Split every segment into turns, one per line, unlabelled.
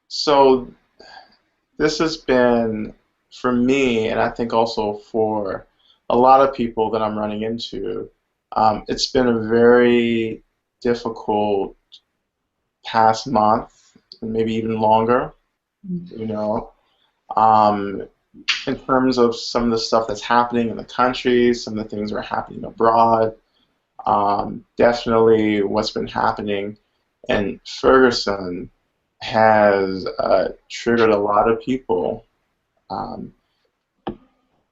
So this has been, for me, and I think also for a lot of people that I'm running into, it's been a very difficult past month, and maybe even longer, you know, um, in terms of some of the stuff that's happening in the country, some of the things that are happening abroad, definitely what's been happening in Ferguson has triggered a lot of people. Um,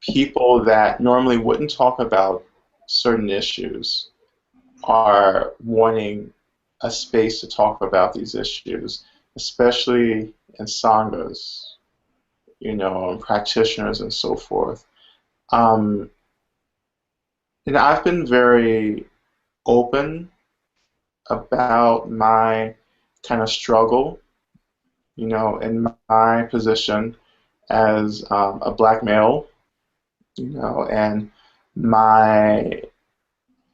People that normally wouldn't talk about certain issues are wanting a space to talk about these issues, especially in sanghas, and practitioners and so forth. Um, and I've been very open about my kind of struggle, in my position as a black male, and my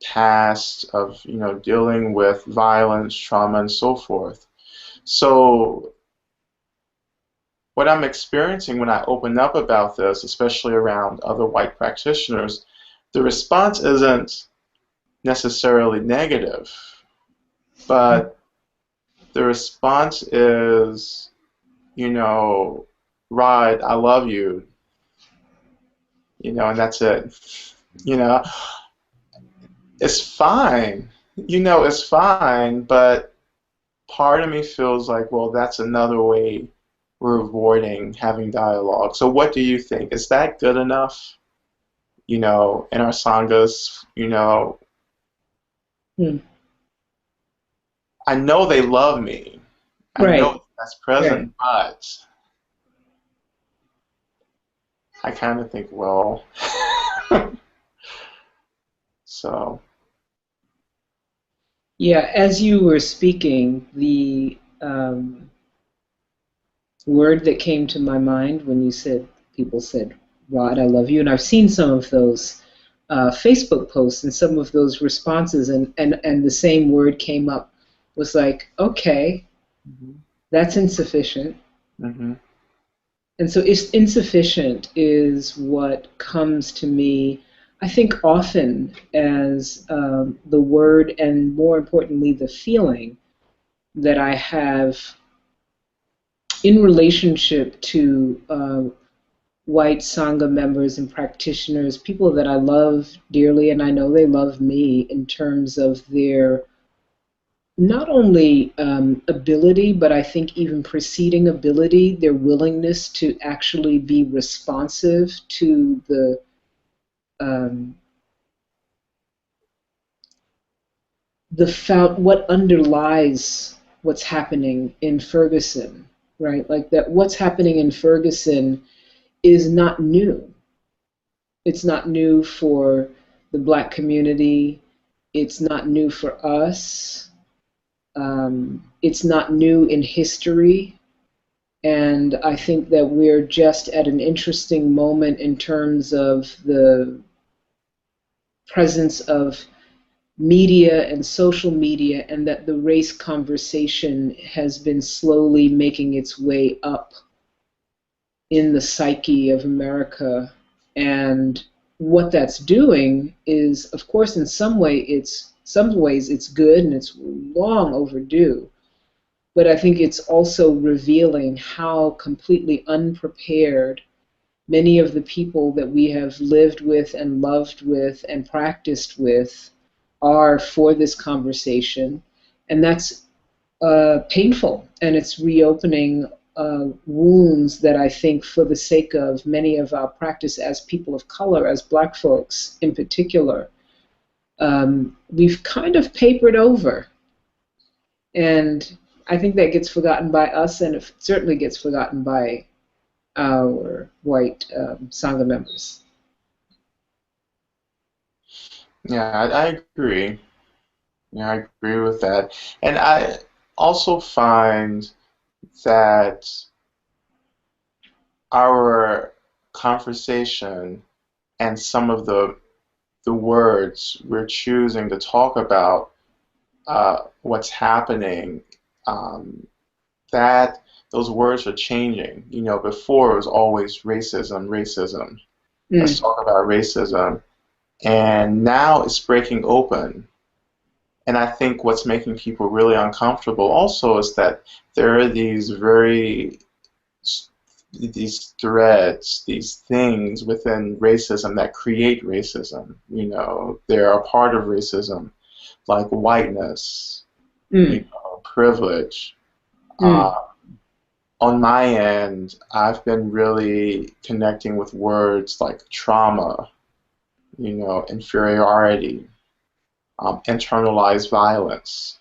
past of dealing with violence, trauma, and so forth. So what I'm experiencing when I open up about this, especially around other white practitioners, the response isn't necessarily negative, but the response is, you know, Rod, I love you, and that's it. You know, it's fine. It's fine, but part of me feels like, well, that's another way we're avoiding having dialogue. So what do you think? Is that good enough? In our sanghas,
Hmm.
I know they love me. I
Right,
know that's
right.
present, but I kind of think, well, so,
Yeah, as you were speaking, the word that came to my mind when you said, people said, Rod, I love you. And I've seen some of those Facebook posts and some of those responses, and the same word came up, was like, okay,
hmm
that's insufficient.
hmm
And so it's insufficient is what comes to me, I think, often as the word and more importantly, the feeling that I have in relationship to white Sangha members and practitioners, people that I love dearly, and I know they love me in terms of their not only ability, but I think even preceding ability, their willingness to actually be responsive to um, what underlies what's happening in Ferguson, right? Like that, what's happening in Ferguson is not new. It's not new for the Black community. It's not new for us. It's not new in history. And I think that we're just at an interesting moment in terms of the presence of media and social media, and that the race conversation has been slowly making its way up in the psyche of America. And what that's doing is, of course, in some ways it's good and it's long overdue. But I think it's also revealing how completely unprepared many of the people that we have lived with and loved with and practiced with are for this conversation. And that's painful, and it's reopening wounds that I think, for the sake of many of our practice as people of color, as Black folks in particular, we've kind of papered over. And I think that gets forgotten by us, and it certainly gets forgotten by our white Sangha members.
yeah, I agree. Yeah, I agree with that. And I also find that our conversation and some of the words we're choosing to talk about what's happening, um, that those words are changing. You know, before it was always racism, racism. Let's
Mm.
talk about racism. And now it's breaking open. And I think what's making people really uncomfortable also is that there are these threads, these things within racism that create racism. You know, they're a part of racism, like whiteness, you
Mm.
know, privilege.
Mm.
Uh, on my end, I've been really connecting with words like trauma, you know, inferiority, internalized violence.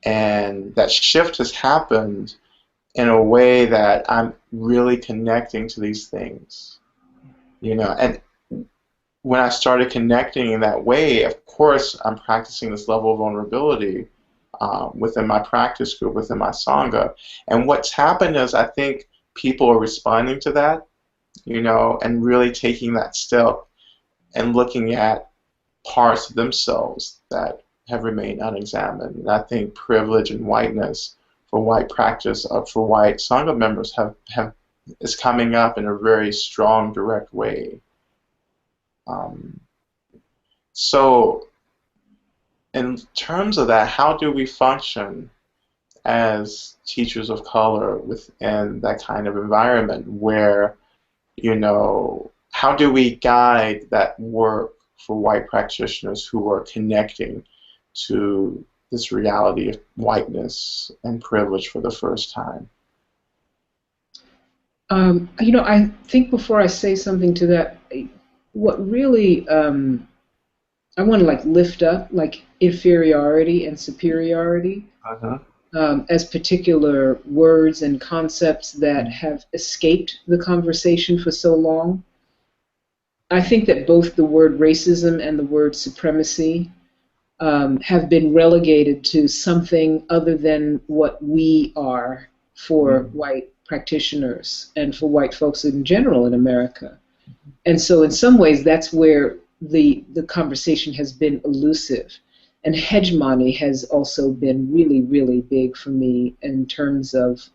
And that shift has happened in a way that I'm really connecting to these things, you know. And when I started connecting in that way, of course, I'm practicing this level of vulnerability within my practice group, within my Sangha. And what's happened is I think people are responding to that, you know, and really taking that step and looking at parts of themselves that have remained unexamined. And I think privilege and whiteness for white practice, for white Sangha members have is coming up in a very strong, direct way. Um, so in terms of that, how do we function as teachers of color within that kind of environment where, you know, how do we guide that work for white practitioners who are connecting to this reality of whiteness and privilege for the first time?
I think before I say something to that, what really I want to like lift up like inferiority and superiority
Uh-huh.
as particular words and concepts that have escaped the conversation for so long. I think that both the word racism and the word supremacy have been relegated to something other than what we are for
Mm-hmm.
white practitioners and for white folks in general in America. And so, in some ways, that's where the conversation has been elusive. And hegemony has also been really, really big for me in terms of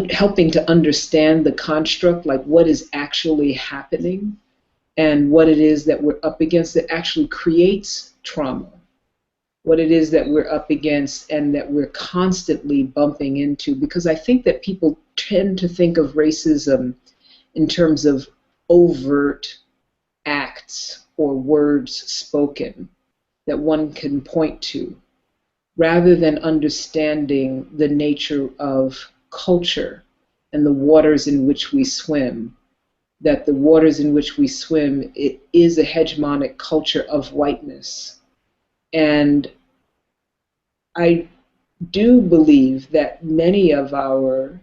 helping to understand the construct, like what is actually happening and what it is that we're up against that actually creates trauma, what it is that we're up against and that we're constantly bumping into. Because I think that people tend to think of racism in terms of overt acts or words spoken that one can point to, rather than understanding the nature of culture and the waters in which we swim. That the waters in which we swim, it is a hegemonic culture of whiteness. And I do believe that many of our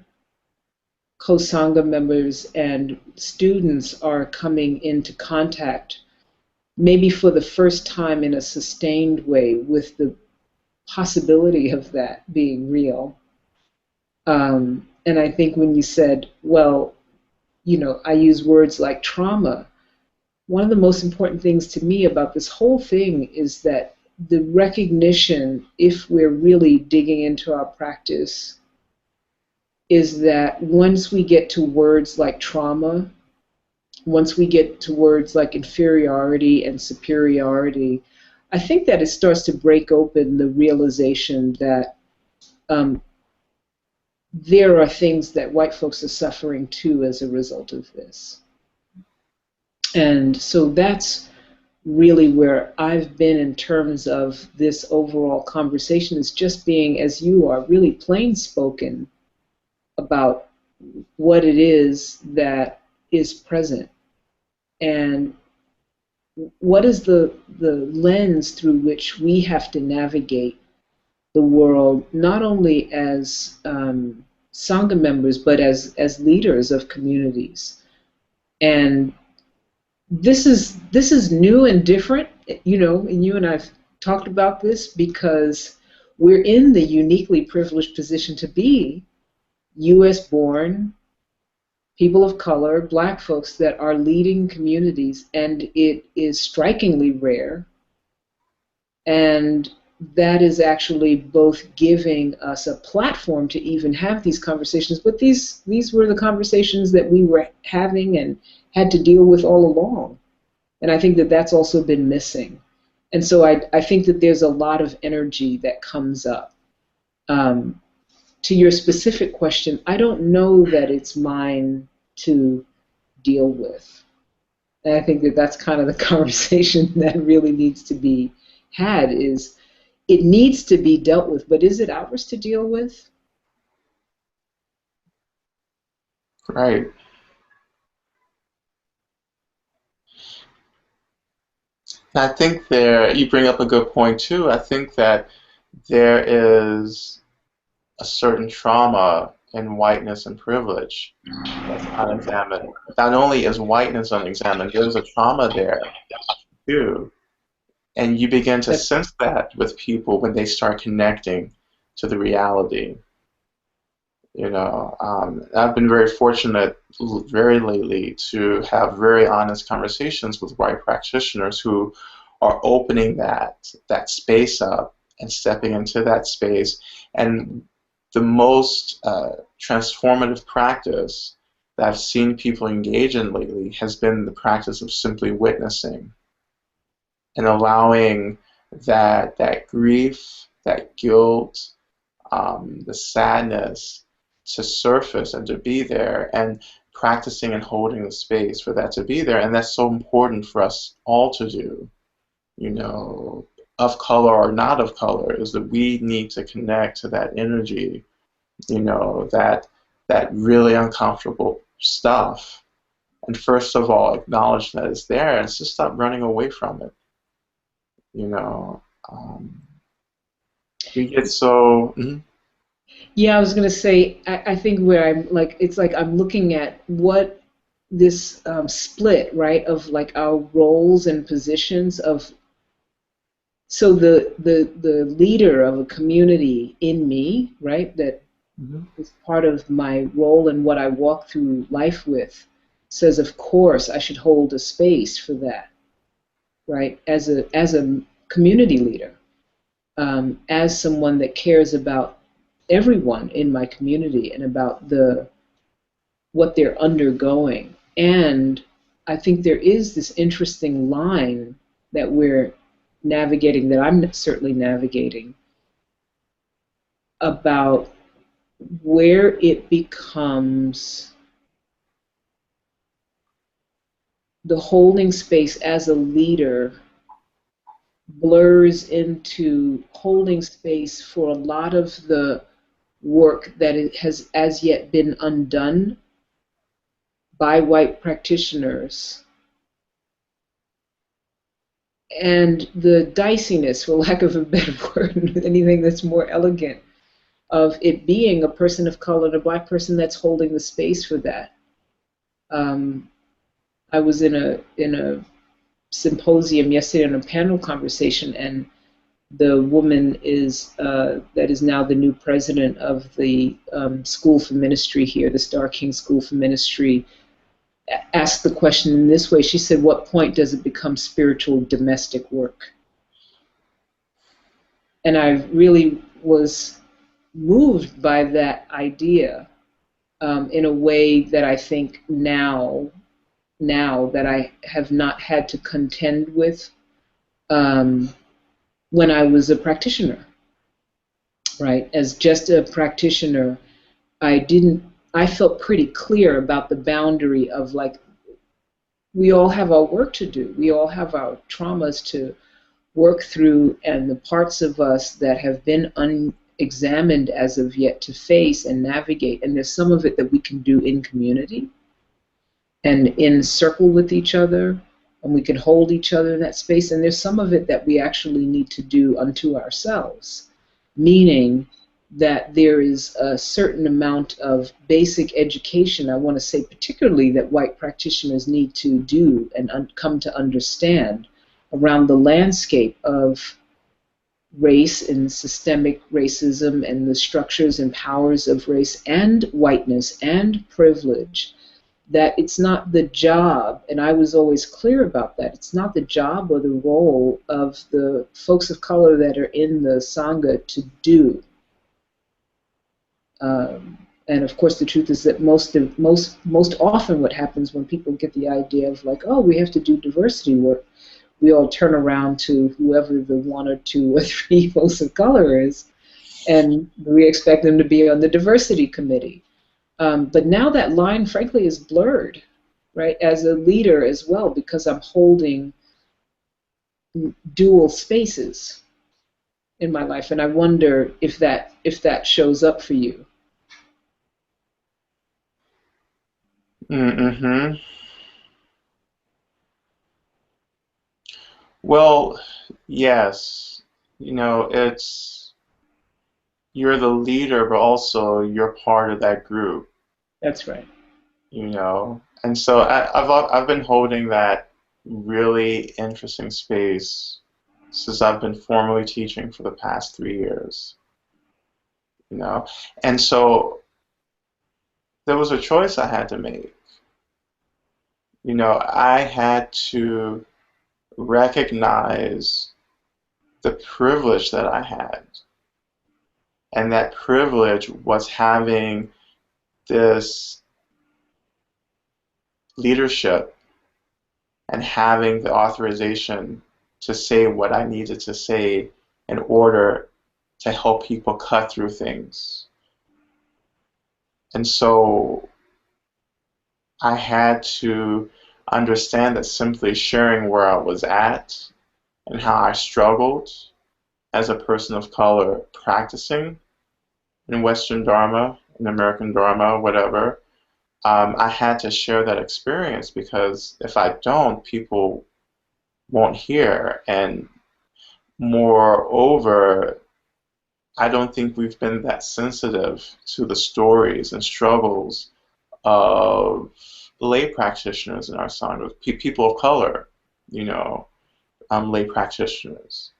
co-sangha members and students are coming into contact, maybe for the first time in a sustained way, with the possibility of that being real. And I think when you said, well, I use words like trauma, one of the most important things to me about this whole thing is that the recognition, if we're really digging into our practice, is that once we get to words like trauma, once we get to words like inferiority and superiority, I think that it starts to break open the realization that um, there are things that white folks are suffering too as a result of this. And so that's really where I've been in terms of this overall conversation, is just being, as you are, really plain spoken about what it is that is present and what is the lens through which we have to navigate the world, not only as Sangha members, but as leaders of communities. And this is new and different, and you and I've talked about this because we're in the uniquely privileged position to be U.S. born people of color, black folks that are leading communities, and it is strikingly rare. And that is actually both giving us a platform to even have these conversations, but these were the conversations that we were having and had to deal with all along. And I think that that's also been missing. And so I think that there's a lot of energy that comes up. To your specific question, I don't know that it's mine to deal with. And I think that that's kind of the conversation that really needs to be had is it needs to be dealt with, but is it ours to deal with?
Right. I think you bring up a good point too. I think that there is a certain trauma in whiteness and privilege that's unexamined. Not only is whiteness unexamined, there's a trauma there too. And you begin to
That's
sense that with people when they start connecting to the reality. I've been very fortunate very lately to have very honest conversations with white practitioners who are opening that space up and stepping into that space. And the most transformative practice that I've seen people engage in lately has been the practice of simply witnessing and allowing that grief, that guilt, the sadness to surface and to be there, and practicing and holding the space for that to be there. And that's so important for us all to do, of color or not of color, is that we need to connect to that energy, that really uncomfortable stuff. And first of all, acknowledge that it's there and just stop running away from it. You know, um, we get so. Mhm.
yeah, I was gonna say I think where I'm like it's like I'm looking at what this split, right, of like our roles and positions of so the leader of a community in me, right, that
Mhm.
is part of my role and what I walk through life with, says of course I should hold a space for that, right, as a community leader, as someone that cares about everyone in my community and about the what they're undergoing. And I think there is this interesting line that we're navigating, that I'm certainly navigating, about where it becomes the holding space as a leader blurs into holding space for a lot of the work that it has as yet been undone by white practitioners, and the diciness, for lack of a better word, anything that's more elegant, of it being a person of color and a black person that's holding the space for that. Um, I was in a symposium yesterday on a panel conversation, and the woman is that is now the new president of the School for Ministry here, the Star King School for Ministry, asked the question in this way. She said, "What point does it become spiritual domestic work?" And I really was moved by that idea in a way that I think now that I have not had to contend with um, when I was a practitioner, right? As just a practitioner, I didn't. I felt pretty clear about the boundary of like we all have our work to do. We all have our traumas to work through, and the parts of us that have been unexamined as of yet to face and navigate. And there's some of it that we can do in community and in circle with each other, and we can hold each other in that space. And there's some of it that we actually need to do unto ourselves, meaning that there is a certain amount of basic education, I want to say particularly that white practitioners need to do and come to understand around the landscape of race and systemic racism and the structures and powers of race and whiteness and privilege that it's not the job, and I was always clear about that, it's not the job or the role of the folks of color that are in the Sangha to do. And of course, the truth is that most often what happens when people get the idea of like, oh, we have to do diversity work, we all turn around to whoever the one or two or three folks of color is, and we expect them to be on the diversity committee. But now that line, frankly, is blurred, right? As a leader as well, because I'm holding dual spaces in my life, and I wonder if that shows up for you.
Mm-hmm. Well, yes. It's you're the leader, but also you're part of that group.
That's right.
And so I've been holding that really interesting space since I've been formally teaching for the past 3 years. You know, and so there was a choice I had to make. I had to recognize the privilege that I had. And that privilege was having this leadership and having the authorization to say what I needed to say in order to help people cut through things. And so I had to understand that simply sharing where I was at and how I struggled as a person of color practicing in Western Dharma, in American Dharma, whatever, I had to share that experience because if I don't, people won't hear. And moreover, I don't think we've been that sensitive to the stories and struggles of lay practitioners in our Sangha, people of color, you know, lay practitioners.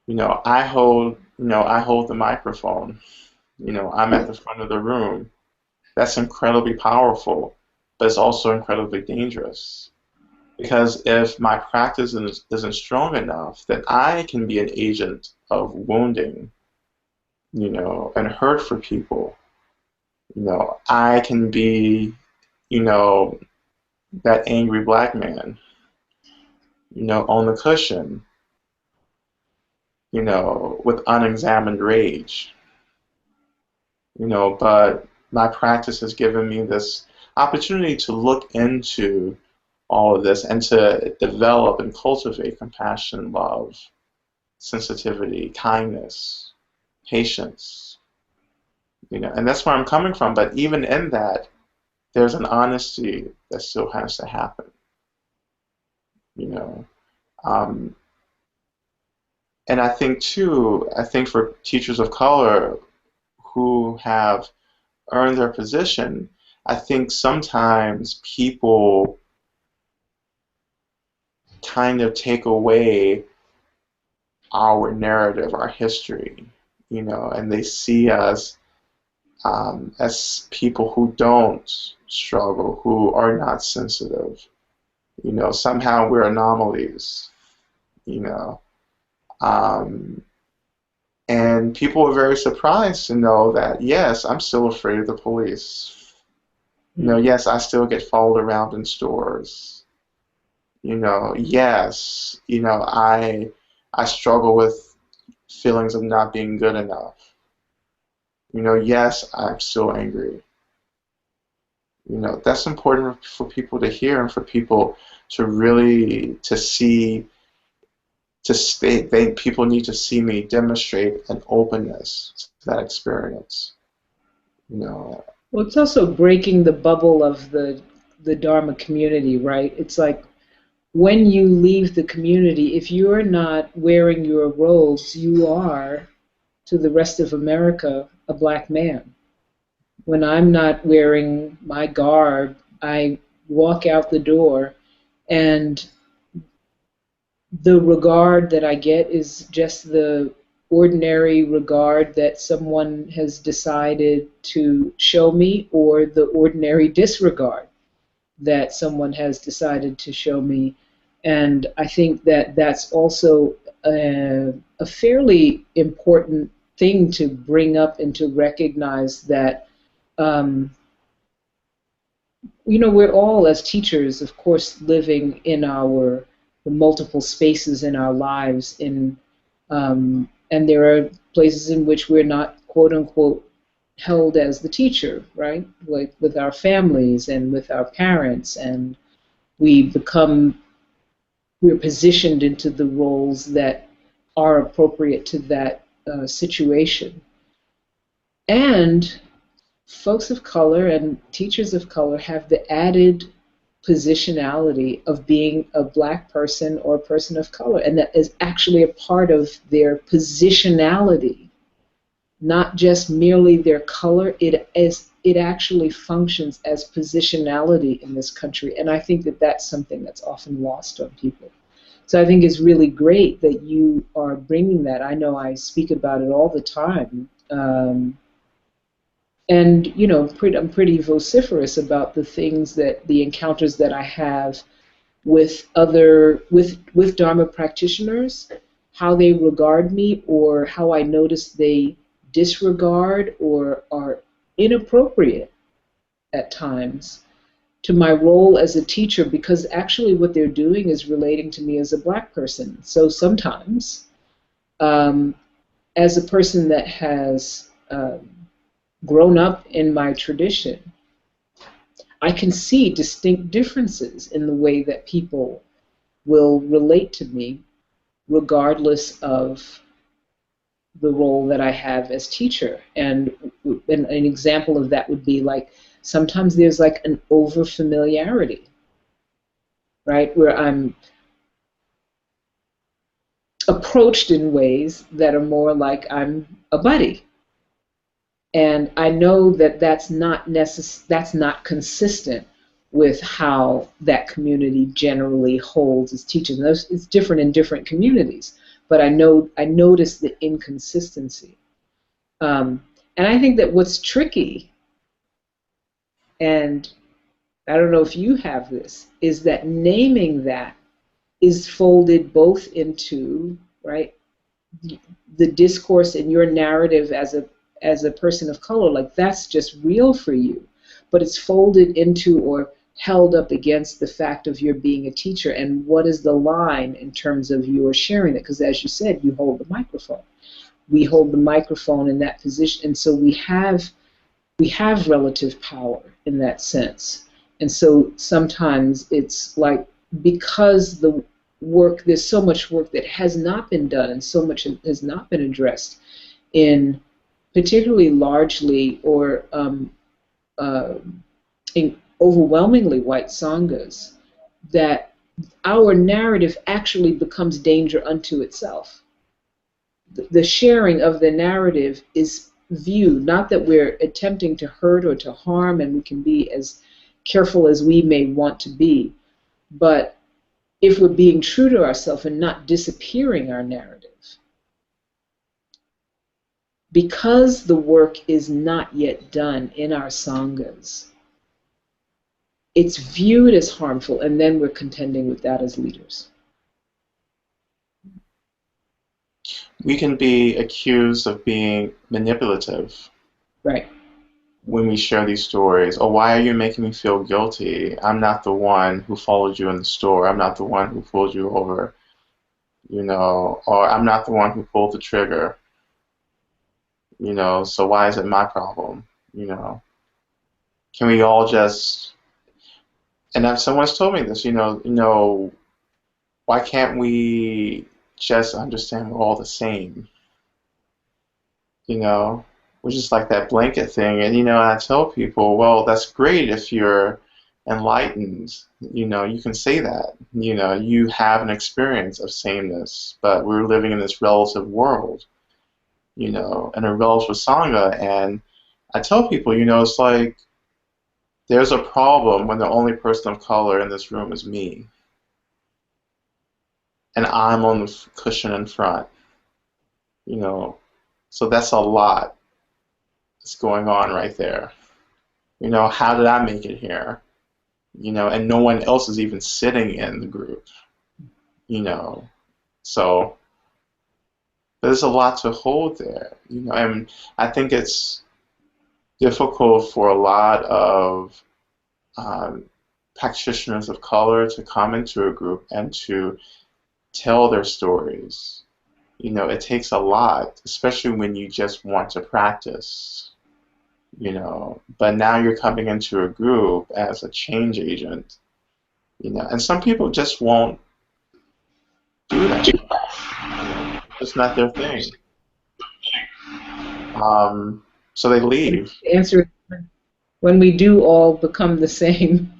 I hold the microphone. I'm at the front of the room. That's incredibly powerful, but it's also incredibly dangerous. Because if my practice isn't strong enough, then I can be an agent of wounding, and hurt for people. I can be, that angry black man, on the cushion, with unexamined rage. But my practice has given me this opportunity to look into all of this and to develop and cultivate compassion, love, sensitivity, kindness, patience, and that's where I'm coming from. But even in that, there's an honesty that still has to happen, you know. Um, and I think too, for teachers of color who have earned their position, I think sometimes people kind of take away our narrative, our history, and they see us as people who don't struggle, who are not sensitive. Somehow we're anomalies, you know. Um, and people were very surprised to know that, yes, I'm still afraid of the police. Yes, I still get followed around in stores. Yes, I struggle with feelings of not being good enough. Yes, I'm still angry. That's important for people to hear and for people to really to see to state people need to see me demonstrate an openness to that experience.
Well, it's also breaking the bubble of the Dharma community, right? It's like when you leave the community, if you're not wearing your robes, you are, to the rest of America, a black man. When I'm not wearing my garb, I walk out the door, and the regard that I get is just the ordinary regard that someone has decided to show me, or the ordinary disregard that someone has decided to show me. And I think that that's also a fairly important thing to bring up and to recognize that, um, we're all, as teachers, of course, living in the multiple spaces in our lives, and there are places in which we're not, quote unquote, held as the teacher, right? Like with our families and with our parents, and we become we're positioned into the roles that are appropriate to that situation. And folks of color and teachers of color have the added positionality of being a black person or a person of color, and that is actually a part of their positionality, not just merely their color. It actually functions as positionality in this country, and I think that that's something that's often lost on people. So I think it's really great that you are bringing that. I know I speak about it all the time. And I'm pretty vociferous about the things the encounters that I have with with Dharma practitioners, how they regard me, or how I notice they disregard or are inappropriate at times to my role as a teacher, because actually what they're doing is relating to me as a black person. So sometimes, um, as a person that has grown up in my tradition, I can see distinct differences in the way that people will relate to me, regardless of the role that I have as teacher. And an example of that would be like sometimes there's like an over familiarity, right, where I'm approached in ways that are more like I'm a buddy. And I know that that's not consistent with how that community generally holds its teachers. And it's different in different communities, but I notice the inconsistency. And I think that what's tricky, and I don't know if you have this, is that naming that is folded both into, right, the discourse in your narrative as a person of color, like that's just real for you, but it's folded into or held up against the fact of your being a teacher, and what is the line in terms of your sharing it, because as you said, you hold the microphone. We hold the microphone in that position, and so we have relative power in that sense. And so sometimes it's like, because there's so much work that has not been done and so much has not been addressed in particularly largely or uh, in overwhelmingly white sanghas, that our narrative actually becomes danger unto itself. The sharing of the narrative is viewed, not that we're attempting to hurt or to harm, and we can be as careful as we may want to be, but if we're being true to ourselves and not disappearing our narrative, because the work is not yet done in our sanghas, it's viewed as harmful, and then we're contending with that as leaders.
We can be accused of being manipulative
Right.
when we share these stories. Oh, why are you making me feel guilty? I'm not the one who followed you in the store. I'm not the one who pulled you over, or I'm not the one who pulled the trigger, so why is it my problem? You know, can we all just, and if someone's told me this, why can't we just understand we're all the same? You know, which is like that blanket thing. And I tell people, well, that's great if you're enlightened. You can say that. You have an experience of sameness, but we're living in this relative world, in a relative sangha. And I tell people, it's like there's a problem when the only person of color in this room is me, and I'm on the cushion in front. You know, so that's a lot that's going on right there. How did I make it here? and no one else is even sitting in the group, you know. So there's a lot to hold there, and I think it's difficult for a lot of um, practitioners of color to come into a group and to tell their stories. It takes a lot, especially when you just want to practice, But now you're coming into a group as a change agent, and some people just won't do that. It's not their thing. So they leave.
The answer is when we do all become the same,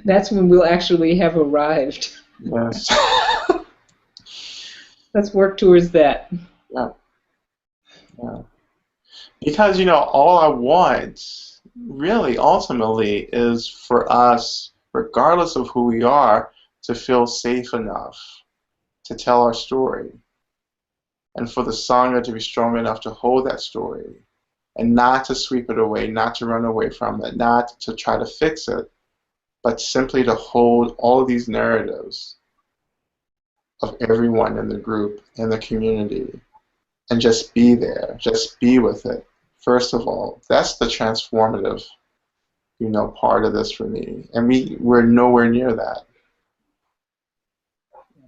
that's when we'll actually have arrived.
Yes.
Let's work towards that.
Yeah. Yeah. Because, all I want really ultimately is for us, regardless of who we are, to feel safe enough to tell our story. And for the Sangha to be strong enough to hold that story and not to sweep it away, not to run away from it, not to try to fix it, but simply to hold all of these narratives of everyone in the group, in the community, and just be there, just be with it. First of all, that's the transformative, part of this for me. And we're nowhere near that.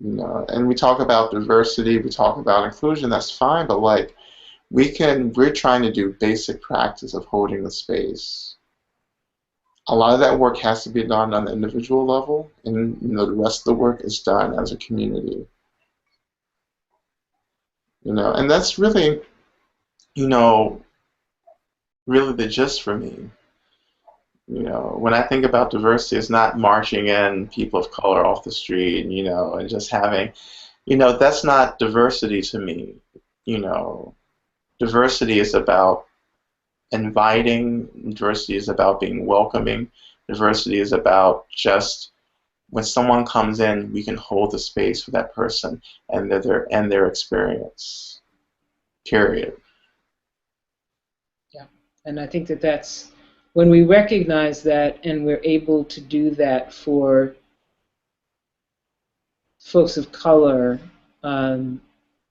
And we talk about diversity, we talk about inclusion, that's fine, but like we're trying to do basic practice of holding the space. A lot of that work has to be done on the individual level, and the rest of the work is done as a community. And that's really, really the gist for me. When I think about diversity, it's not marching in people of color off the street, and just having, that's not diversity to me. Diversity is about inviting, diversity is about being welcoming, diversity is about just when someone comes in, we can hold the space for that person and their experience. Period.
Yeah, and I think that's when we recognize that and we're able to do that for folks of color,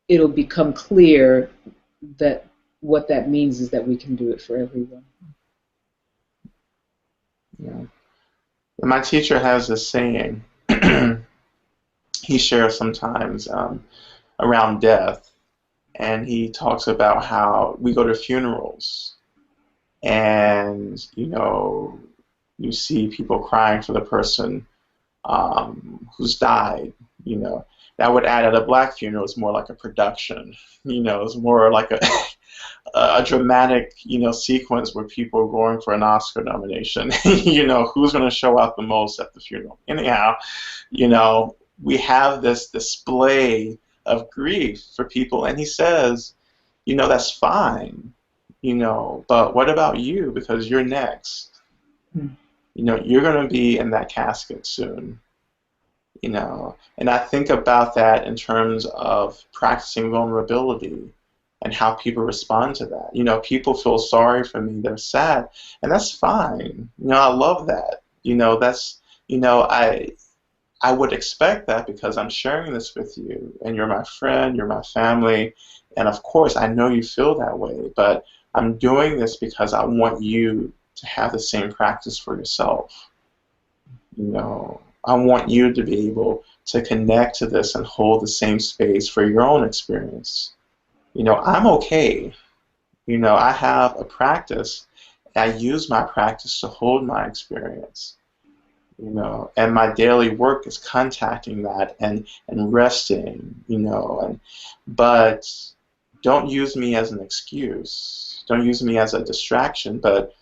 it'll become clear that what that means is that we can do it for everyone.
Yeah. My teacher has this saying he shares sometimes around death, and he talks about how we go to funerals and you see people crying for the person who's died. That would add at a black funeral. It's more like a production. It's more like a dramatic sequence where people are going for an Oscar nomination. Who's going to show up the most at the funeral. Anyhow, we have this display of grief for people, and he says, that's fine, but what about you? Because you're next. You're going to be in that casket soon. And I think about that in terms of practicing vulnerability and how people respond to that. People feel sorry for me, they're sad, and that's fine. I love that. That's, I would expect that because I'm sharing this with you, and you're my friend, you're my family, and of course I know you feel that way, but I'm doing this because I want you to have the same practice for yourself. I want you to be able to connect to this and hold the same space for your own experience. I'm okay. I have a practice. I use my practice to hold my experience. And my daily work is contacting that and resting, but don't use me as an excuse. Don't use me as a distraction, but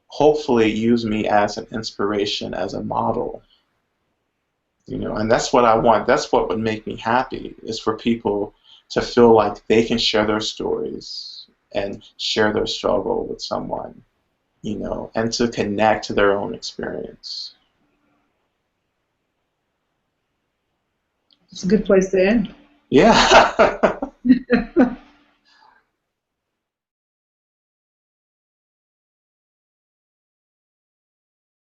hopefully use me as an inspiration, as a model. And that's what I want. That's what would make me happy, is for people to feel like they can share their stories and share their struggle with someone, and to connect to their own experience.
It's a good place to end.
Yeah.